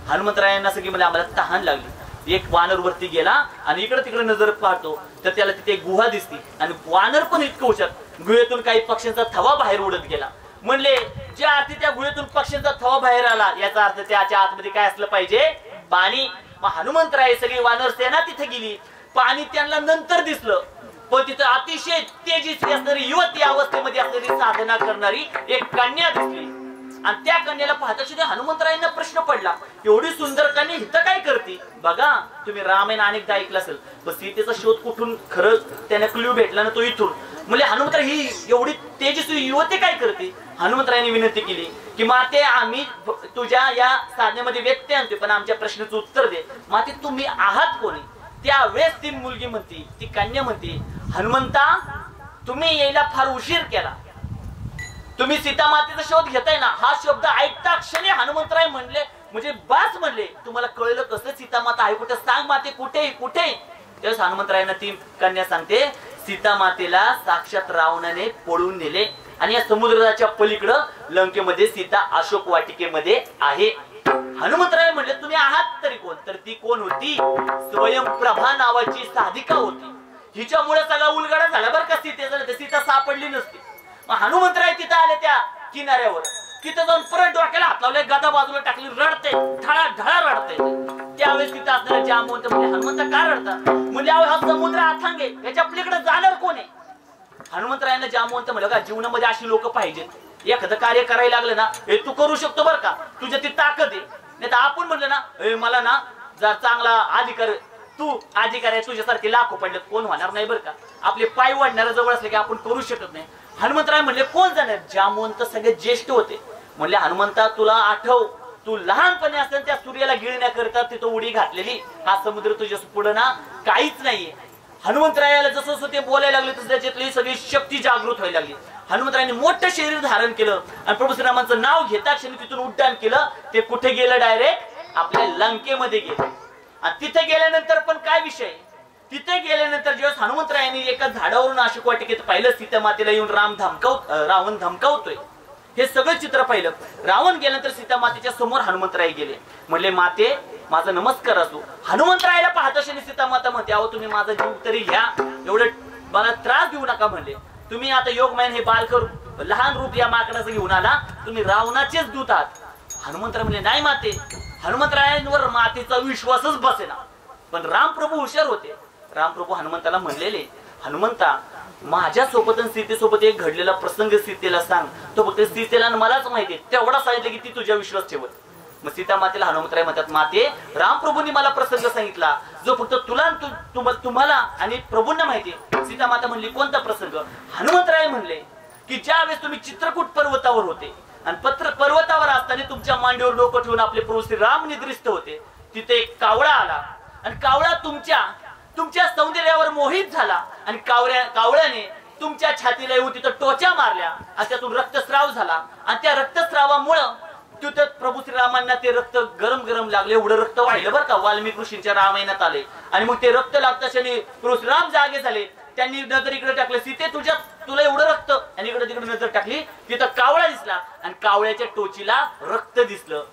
हनुमंतरायांना सगळे म्हणजे आम्हाला तहान लागली. एक वानर वरती गेला आणि इकडे तिकडे नजर पाहतो तर त्याला तिथे एक गुहा दिसती आणि वानर पण इतकं हुशार, गुहेतून काही पक्ष्यांचा थवा बाहेर उडत गेला. म्हणले ज्या अर्थी त्या गुहेतून पक्ष्यांचा थवा बाहेर आला, याचा अर्थ त्याच्या आतमध्ये काय असलं पाहिजे? पाणी. मग हनुमंतराय सगळी वानर सेना तिथे गेली. पाणी त्यांना नंतर दिसलं, पण तिथं अतिशय तेजस्वी असणारी युवती अवस्थेमध्ये असणारी साधना करणारी एक कन्या दिसली. आणि त्या कन्याला पाहता सुद्धा हनुमंतरायांना प्रश्न पडला, एवढी सुंदर कन्या इथं काय करते? बघा तुम्ही रामायण अनेकदा ऐकलं असेल, पण सीतेचा शोध कुठून खरं त्याने क्ल्यू भेटला ना तो इथून. म्हणजे हनुमंतराय ही एवढी तेजस्वी युवती काय करते? हनुमंतरायांनी विनंती केली की माते आम्ही तुझ्या या साधनेमध्ये व्यत्यय आणते, पण आमच्या प्रश्नाचं उत्तर दे. माते तुम्ही आहात कोणी? त्यावेळेस ती मुलगी म्हणती, ती कन्या म्हणती, हनुमंता तुम्ही यायला फार उशीर केला, तुम्ही सीता मातेचा शोध घेताय ना. हा शब्द ऐकता क्षणी हनुमंतराय म्हणले, म्हणजे बास म्हणले, तुम्हाला कळलं कसं सीता माता आहे कुठे? सांग माते कुठे कुठे? त्यावेळेस हनुमंतरायांना ती कन्या सांगते, सीता मातेला साक्षात रावणाने पळून नेले आणि या समुद्राच्या पलीकडं लंकेमध्ये सीता अशोक वाटिकेमध्ये आहे. हनुमंतराय म्हणले तुम्ही आहात तरी कोण? तर ती कोण होती? स्वयंप्रभा नावाची साधिका होती. हिच्यामुळे सगळा उलगडा झाला बरं का सीतेचा, सीता सापडली नसती. मग हनुमंतराय तिथं आले त्या किनाऱ्यावर, तिथं जाऊन परत डोक्याला हात लावले, गदा बाजूला टाकली, रडते, ढळा ढळा रडते. त्यावेळेस तिथं असणारे जांबवंत म्हणजे हनुमंत का रडता? म्हणजे हा समुद्र अथांग आहे, याच्या पलीकडे जाणार कोण आहे? हनुमंतरायांना जांबवंत म्हणलं का जीवनामध्ये अशी लोक पाहिजेत. एखादं कार्य करायला लागलं ना, हे तू करू शकतो बरं का, तुझ्या ती ताकद आहे. नाही तर आपण म्हणलं ना, मला ना जर चांगला अधिकार, तू अधिकार आहे, तुझ्यासारखे लाखो पडले, कोण होणार नाही बरं का. आपले पाय वाढणाऱ्या जवळ असले की आपण करू शकत नाही. हनुमंतराय म्हणले कोण जाणार? जांबवंत सगळे ज्येष्ठ होते, म्हणले हनुमंता तुला आठव, तू लहानपणी असताना त्या सूर्याला गिळण्याकरिता तिथं उडी घातलेली, हा समुद्र तुझ्या पुढे ना काहीच नाहीये. हनुमंतरायाला जसं जसं ते बोलायला लागले तसं त्याच्यातली सगळी शक्ती जागृत व्हायला लागली. हनुमंतरायाने मोठं शरीर धारण केलं आणि प्रभू श्रीरामांचं नाव घेता क्षणी तिथून उड्डाण केलं. ते कुठे गेलं? डायरेक्ट आपल्या लंकेमध्ये गेलं. आणि तिथे गेल्यानंतर पण काय विषय, तिथे गेल्यानंतर जेव्हा हनुमंतरायांनी एका झाडावरून अशोक वाटिकेत पाहिलं सीता मातेला येऊन रावण धमकावतोय, हे सगळं चित्र पाहिलं. रावण गेल्यानंतर सीता मातेच्या समोर हनुमंतराय गेले. म्हणले माते माझा नमस्कार असो. हनुमंतरायाला पाहता क्षणी सीता माता म्हणते अहो तुम्ही माझा जीव तरी घ्या, एवढं मला त्रास देऊ नका. म्हणले तुम्ही आता योगमायन हे बालकर लहान रूप या माकडाचं घेऊन आला, तुम्ही रावणाचेच दूत आहात. हनुमंतराय म्हणले नाही माते, हनुमंतरायांवर मातेचा विश्वासच बसेना. पण रामप्रभू हुशार होते. रामप्रभू हनुमंताला म्हणलेले हनुमंता माझ्या सोबत आणि सीतेसोबत एक घडलेला प्रसंग सीतेला सांग, तो फक्त सीतेला मलाच माहिती, तेवढा सांगितलं की ती तुझ्या विश्वास ठेवत. मग सीता मातेला हनुमंतराय म्हणतात माते रामप्रभूंनी मला प्रसंग सांगितला जो फक्त तुला तुम्हाला आणि प्रभूंना माहिती. सीता माता म्हणली कोणता प्रसंग? हनुमंतराय म्हणले की ज्या वेळेस तुम्ही चित्रकूट पर्वतावर होते आणि पर्वतावर असताना तुमच्या मांडीवर डोकं ठेवून आपले प्रभू श्री राम निद्रिस्त होते, तिथे एक कावळा आला आणि कावळा तुमच्या सौंदर्यावर मोहित झाला आणि कावळ्याने तुमच्या छातीला येऊन तिथं टोचा मारल्या आणि त्यातून रक्तस्राव झाला. आणि त्या रक्तस्रावामुळं तिथं प्रभू श्रीरामांना ते रक्त गरम लागले, एवढं रक्त वाहिलं बरं का. वाल्मिक ऋषींच्या रामायणात आले आणि मग ते रक्त लागताक्षणी प्रभू श्रीराम जागे झाले. त्यांनी नजर इकडे टाकले, सीते तुला एवढं रक्त, आणि इकडे तिकडे नजर टाकली, तिथं कावळा दिसला आणि कावळ्याच्या टोचीला रक्त दिसलं.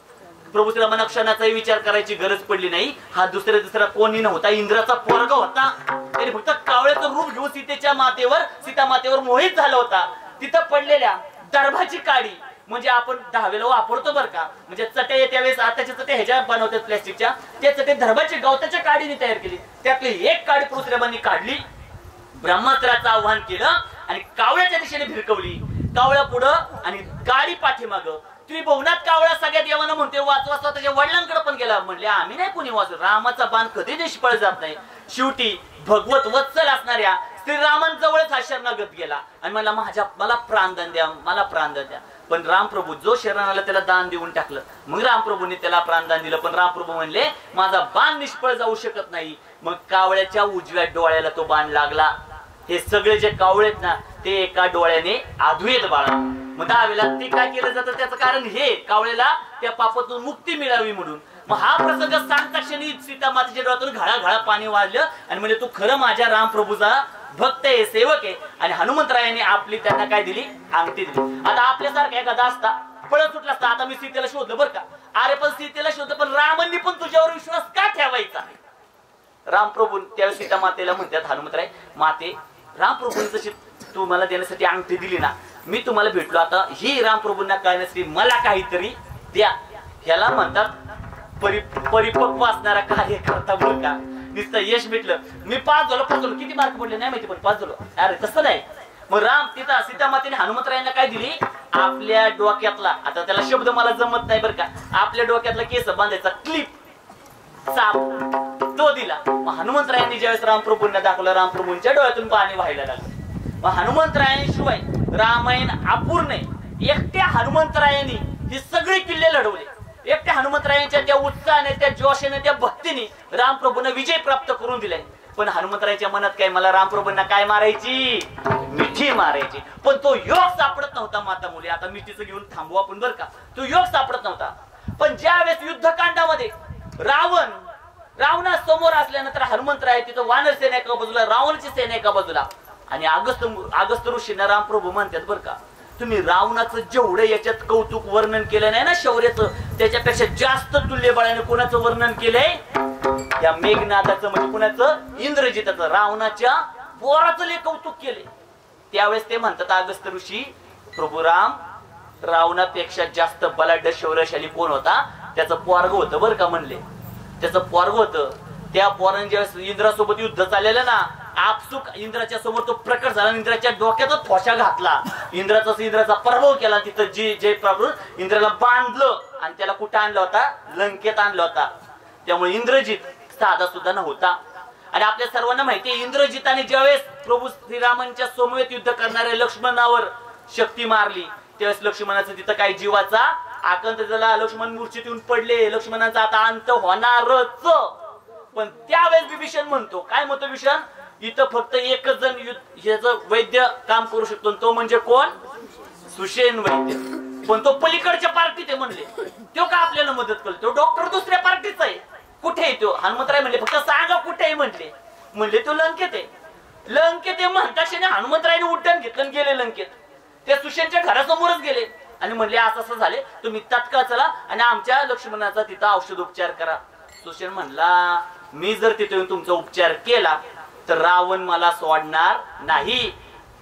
प्रभू श्रीरामांना क्षणाचाही विचार करायची गरज पडली नाही. हा दुसरा कोणी नव्हता, इंद्राचा पोरगा होता. त्याने फक्त कावळ्याचं रूप घेऊन सीता मातेवर मोहित झाला होता. तिथं पडलेल्या दर्भाची काडी म्हणजे आपण दहावेला वापरतो बरं का, म्हणजे चटई येत्या वेळेस आताच्या चटई ह्याच्या बनवतात प्लॅस्टिकच्या, त्या चटई दर्भाची गवताच्या काडीने तयार केली. त्यातली एक काडी प्रभू श्रीरामांनी काढली, ब्रह्मास्त्राचं आव्हान केलं आणि कावळ्याच्या दिशेने भिरकवली. कावळ्या पुढं आणि गाडी पाठीमागं. त्रिभुवनात कावळा सगळ्यात देवानं म्हणते वाचवा, त्याच्या वडिलांकडे पण गेला. म्हणले आम्ही नाही कोणी वाचू, रामाचा बाण कधी निष्फळ जात नाही. शेवटी भगवत वत्सल असणाऱ्या श्रीरामांजवळच हा शरणागत गेला आणि मला प्राणदान द्या, मला प्राणदान द्या. पण रामप्रभू जो शरणाला त्याला दान देऊन टाकलं. मग रामप्रभूंनी त्याला प्राणदान दिलं. पण रामप्रभू म्हणले माझा बाण निष्फळ जाऊ शकत नाही. मग कावळ्याच्या उजव्या डोळ्याला तो बाण लागला. हे सगळे जे कावळेत ना ते एका डोळ्याने आधुयेत बाळा. मग त्यावेळेला ते काय केलं जातं, त्याचं कारण हे कावळेला त्या पापातून मुक्ती मिळावी म्हणून. मग हा प्रसंग सांगता क्षणी सीता मातेच्या डोळ्यातून घळा पाणी वाढलं आणि म्हणजे तू खरं माझ्या रामप्रभूचा भक्त आहे, सेवक आहे. आणि हनुमंतरायांनी आपली त्यांना काय दिली? अंगठी दिली. आता आपल्यासारखा एखादा असता पळत सुटला असता. आता मी सीतेला शोधलं बरं का, अरे पण सीतेला शोधलं पण रामांनी पण तुझ्यावर विश्वास का ठेवायचा? रामप्रभू त्यावेळेस सीता मातेला म्हणतात हनुमंतराय माते रामप्रभूंनी जशी तू मला देण्यासाठी अंगठी दिली ना, मी तुम्हाला भेटलो, आता ही रामप्रभूंना कळण्यासाठी मला काहीतरी द्या. ह्याला म्हणतात परिपक्व असणारा कार्यकर्ता बरं का. नुसतं यश भेटलं, मी 5 झालो, किती मार्क पडले नाही माहिती पण 5 झालो. अरे तसं नाही. मग तिथं सीता मातेने हनुमंतरायांना काय दिली? आपल्या डोक्यातला, आता त्याला शब्द मला जमत नाही बरं का, आपल्या डोक्यातला केस बांधायचा क्लिप साप तो दिला. मग हनुमंतरायांनी ज्यावेळेस रामप्रभूंना दाखवलं, रामप्रभूंच्या डोळ्यातून पाणी व्हायला लागलं. मग हनुमंतरायांशिवाय रामायण अपूर्ण आहे. एकट्या हनुमंतरायांनी हे सगळे किल्ले लढवले. एकट्या हनुमंतरायांच्या त्या उत्साहाने, त्या जोशाने, त्या भक्तीने रामप्रभूंना विजय प्राप्त करून दिलाय. पण हनुमंतरायांच्या मनात काय, मला रामप्रभूंना काय मारायची? मिठी मारायची. पण तो योग सापडत नव्हता. माता मुली आता मिठीचं घेऊन थांबू आपण बरं का. तो योग सापडत नव्हता. पण ज्यावेळेस युद्धकांडामध्ये रावणा समोर असल्यानंतर हनुमंतराय तिथं वानर सेना एका बाजूला, रावणाची सेना एका बाजूला. आणि अगस्त ऋषींना रामप्रभू म्हणतात बरं का, तुम्ही रावणाचं जेवढं याच्यात कौतुक वर्णन केलं नाही ना शौर्याचं, त्याच्यापेक्षा जास्त तुल्यबळाने कोणाचं वर्णन केलंय? या मेघनादाचं, म्हणजे कोणाचं? इंद्रजिताचं. रावणाच्या पोराचं लय कौतुक केले. त्यावेळेस ते म्हणतात अगस्त ऋषी, प्रभू रावणापेक्षा जास्त बलाढ्य शौर्यशाली कोण होता? त्याचं पोरग होतं बरं का. म्हणले त्याचं पोरग होतं. त्या पोराने ज्यावेळेस इंद्रासोबत युद्ध चाललेलं ना, आपसुक इंद्राच्या समोर तो प्रकट झाला. इंद्राच्या डोक्यातच ठोशा घातला. इंद्राचा पराभव केला. तिथं जे प्रभू इंद्राला बांधलं आणि त्याला कुठं आणला होता? लंकेत आणला होता. त्यामुळे इंद्रजित साधा सुद्धा नव्हता. आणि आपल्या सर्वांना माहिती आहे, इंद्रजिताने ज्यावेळेस प्रभू श्रीरामांच्या समवेत युद्ध करणाऱ्या लक्ष्मणावर शक्ती मारली, त्यावेळेस लक्ष्मणाचं तिथं काही जीवाचा आकंत झाला. लक्ष्मण मूर्छित येऊन पडले. लक्ष्मणाचा आता अंत होणारच. पण त्यावेळेस विभीषण म्हणतो, काय म्हणतो विभीषण, इथं फक्त एकच जण ह्याचं वैद्य काम करू शकतो, तो म्हणजे कोण, सुषेण वैद्य. पण तो पलीकडच्या पार्टीत आहे म्हणले. तो का आपल्याला मदत करतो, डॉक्टर दुसऱ्या पार्टीचा आहे. कुठे आहे तो? हनुमंतराय म्हणले फक्त सांगा कुठे आहे म्हटले. म्हणले तो लंकेत आहे. लंकेत आहे म्हणताच हनुमंतरायने उड्डाण घेतलं गेले लंकेत. ते सुषेणच्या घरासमोरच गेले आणि म्हणले असं असं झाले, तुम्ही तात्काळ चला आणि आमच्या लक्ष्मणाचा तिथं औषधोपचार करा. सुषेण म्हणला, मी जर तिथे येऊन तुमचा उपचार केला तर रावण मला सोडणार नाही.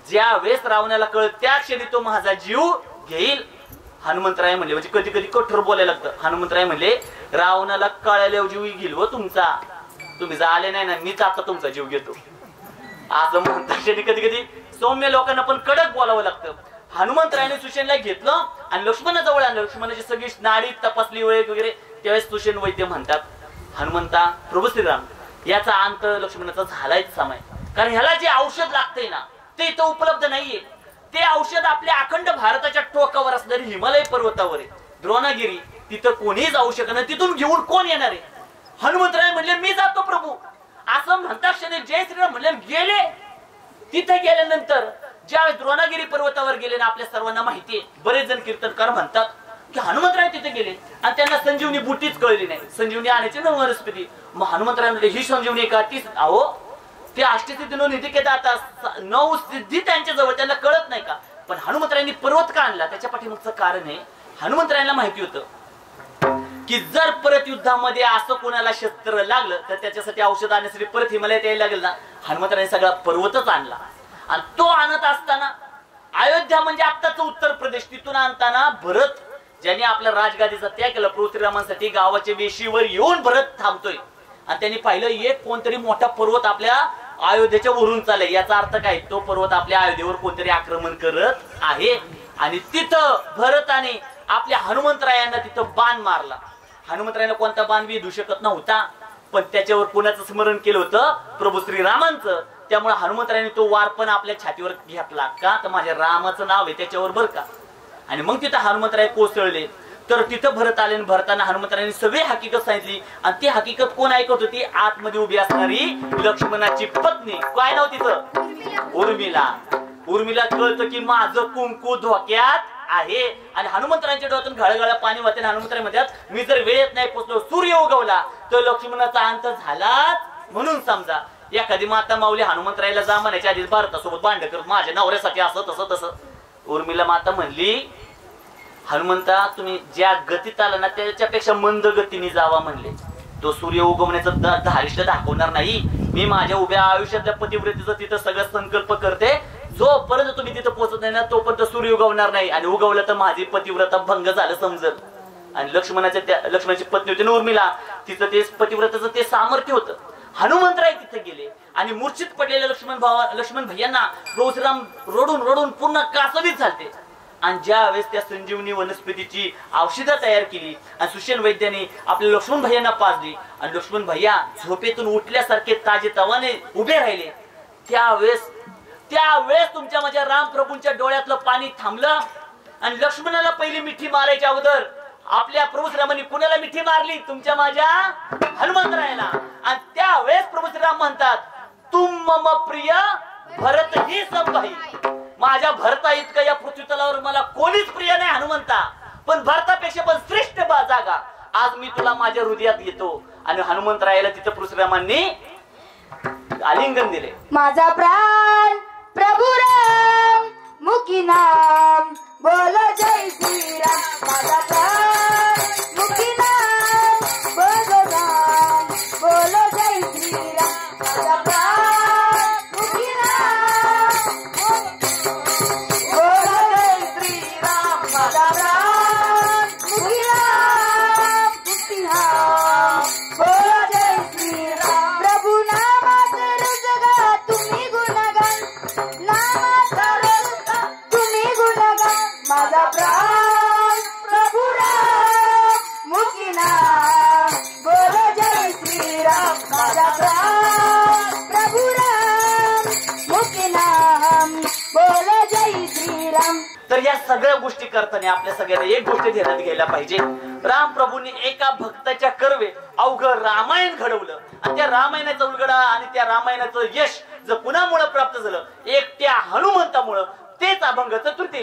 ज्या वेळेस रावणाला कळत त्या क्षणी तो माझा जीव घेईल. हनुमंतराय म्हणले, म्हणजे कधी कधी कठोर बोलायला लागतं. हनुमंतराय म्हणले, रावणाला कळल्यावर जीव घेईल व तुमचा, तुम्ही झाले नाही ना, मीच आता तुमचा जीव घेतो. असं म्हणतात कधी कधी सौम्य लोकांना पण कडक बोलावं लागतं. हनुमंतरायाने सुषेणला घेतलं आणि लक्ष्मणाजवळ आणलं. लक्ष्मणाची सगळी नाडी तपासली वगैरे. त्यावेळेस सुषेण वैद्य म्हणतात, हनुमंता, प्रभू श्रीराम, याचा अंत लक्ष्मणाचा झालायच समय. कारण ह्याला जे औषध लागतंय ना ते इथं उपलब्ध नाहीये. ते औषध आपल्या अखंड भारताच्या टोकावर असणारी हिमालय पर्वतावर आहे, द्रोणागिरी. तिथं कोणीही जाऊ शकत नाही. तिथून घेऊन कोण येणार आहे? हनुमंतराय म्हणले, मी जातो प्रभू. असं म्हणता क्षणी जय श्रीराम म्हणले गेले. तिथे गेल्यानंतर ज्यावेळेस द्रोणागिरी पर्वतावर गेले ना, आपल्या सर्वांना माहितीये, बरेच जण कीर्तनकार म्हणतात की हनुमंतराय तिथे गेले आणि त्यांना संजीवनी बुटीच कळली नाही. संजीवनी आणायची ना वनस्पती. मग हनुमंतराय म्हणले, ही संजीवनी का? तीच अहो, ते अष्टसिद्धीनो निधिके दाता 9 सिद्धी त्यांच्या जवळ, त्यांना कळत नाही का? पण हनुमंतरायांनी पर्वत का आणला? त्याच्या पाठीमागचं कारण आहे, हनुमंतरायांना माहिती होतं की जर परत युद्धामध्ये असं कोणाला शस्त्र लागलं तर त्याच्यासाठी औषध आणण्यासाठी परत हिमालयात यायला लागेल ना. हनुमंतरायांनी सगळा पर्वतच आणला. आणि तो आणत असताना अयोध्या म्हणजे आत्ताच उत्तर प्रदेश, तिथून आणताना भरत, ज्यांनी आपल्या राजगादीचा त्याग केला, प्रभू श्रीरामांसाठी गावाच्या वेशीवर येऊन भरत थांबतोय. आणि त्यांनी पाहिलं एक कोणतरी मोठा पर्वत आपल्या अयोध्येच्या वरून चाललाय. याचा अर्थ काय? तो पर्वत आपल्या अयोध्येवर कोणतरी आक्रमण करत आहे. आणि तिथं भरताने आपल्या हनुमंतरायांना तिथं बाण मारला. हनुमंतरायांना कोणता बाण वेधू शकत नव्हता, पण त्याच्यावर कोणाचं स्मरण केलं होतं? प्रभू श्रीरामांचं. त्यामुळे हनुमंतरायांनी तो वार पण आपल्या छातीवर घेतला. का? तर माझ्या रामाचं नाव आहे त्याच्यावर, बर का. आणि मग तिथं हनुमंतराय कोसळले. तर तिथं भरत आले आणि भरताना हनुमंतरायांनी सगळी हकीकत सांगितली. आणि ती हकीकत कोण ऐकत होती? आतमध्ये उभी असणारी लक्ष्मणाची पत्नी. काय नाव तिचं? उर्मिला. उर्मिला कळतं की माझं कुंकू धोक्यात आहे. आणि हनुमंतरायांच्या डोळ्यातून घळघळ पाणी वाहते. हनुमंतराय म्हणतात, मी जर वेळेत नाही पोहोचलो, सूर्य उगवला तर लक्ष्मणाचा अंत झालाच म्हणून समजा. एखादी माता माऊली हनुमंतरायला जा म्हणायच्या आधी भारतासोबत भांडण करत, माझ्या नवऱ्यासाठी असं तसं तसं. उर्मिला माता म्हणली, हनुमंता, तुम्ही ज्या गतीत आला ना त्याच्यापेक्षा मंद गतीने जावा म्हणले. तो सूर्य उगवण्याचं धारिष्ट दाखवणार नाही. मी माझ्या उभ्या आयुष्यातल्या पतिव्रतेचं तिथं सगळं संकल्प करते. जोपर्यंत तुम्ही तिथं पोहोचत नाही ना तोपर्यंत सूर्य उगवणार नाही. आणि उगवलं तर माझी पतिव्रता भंग झालं समजत. आणि लक्ष्मणाची पत्नी होती ना उर्मिला, तिचं ते पतिव्रताचं ते सामर्थ्य होतं. हनुमंतराय तिथे गेले आणि मूर्छित पडलेल्या लक्ष्मण भैयांना श्रीराम रडून रडून पूर्ण कासवीत झालते. आणि ज्या वेळेस त्या संजीवनी वनस्पतीची औषधं तयार केली आणि सुषेण वैद्याने आपल्या लक्ष्मण भैयांना पाजली आणि लक्ष्मण भैया झोपेतून उठल्यासारखे ताजे तवाने उभे राहिले, त्यावेळेस तुमच्या माझ्या रामप्रभूंच्या डोळ्यातलं पाणी थांबलं. आणि लक्ष्मणाला पहिली मिठी मारायच्या अगोदर आपल्या प्रभू श्रीरामांनी कुणाला मिठी मारली? तुमच्या माझ्या हनुमंतरायाला. आणि त्यावेळेस प्रभू श्रीराम म्हणतात, तुम मम प्रिय भरत ही संभाई. माझ्या भरता इतकं या पृथ्वीतलावर मला कोणीच प्रिय नाही हनुमंता, पण भरतापेक्षा पण श्रेष्ठ जागा आज मी तुला माझ्या हृदयात घेतो. आणि हनुमंतरायाला तिथं परशुरामांनी आलिंगन दिले. माझा प्राण प्रभू राम मुखी नाम बोल जय श्रीराम. माझा प्राण मुखी नाम बोल राम बोल जय श्रीराम. माझा प्राण मुखी नाम बोल जय श्रीराम. माझा प्राण मुखी नाम बोल जय श्रीराम. प्रभू नामात रुजगा तुम्ही गुणगान, नामात रुजगा तुम्ही गुणगान. माझा प्राण प्रभू राम मुखी नाम बोल जय श्रीराम. माझा प्राण प्रभू राम मुखी नाम बोल जय श्रीराम. तर या सगळ्या गोष्टी करताना आपल्या सगळ्यांना एक गोष्ट ध्यानात घ्यायला पाहिजे, राम प्रभूंनी एका भक्ताच्या कर्वे अवघं रामायण घडवलं आणि त्या रामायणाचा उलगडा आणि त्या रामायणाचं यश जर कुणामुळे प्राप्त झालं, एकट्या हनुमंतामुळं, तेच अभंग चतुर्थी.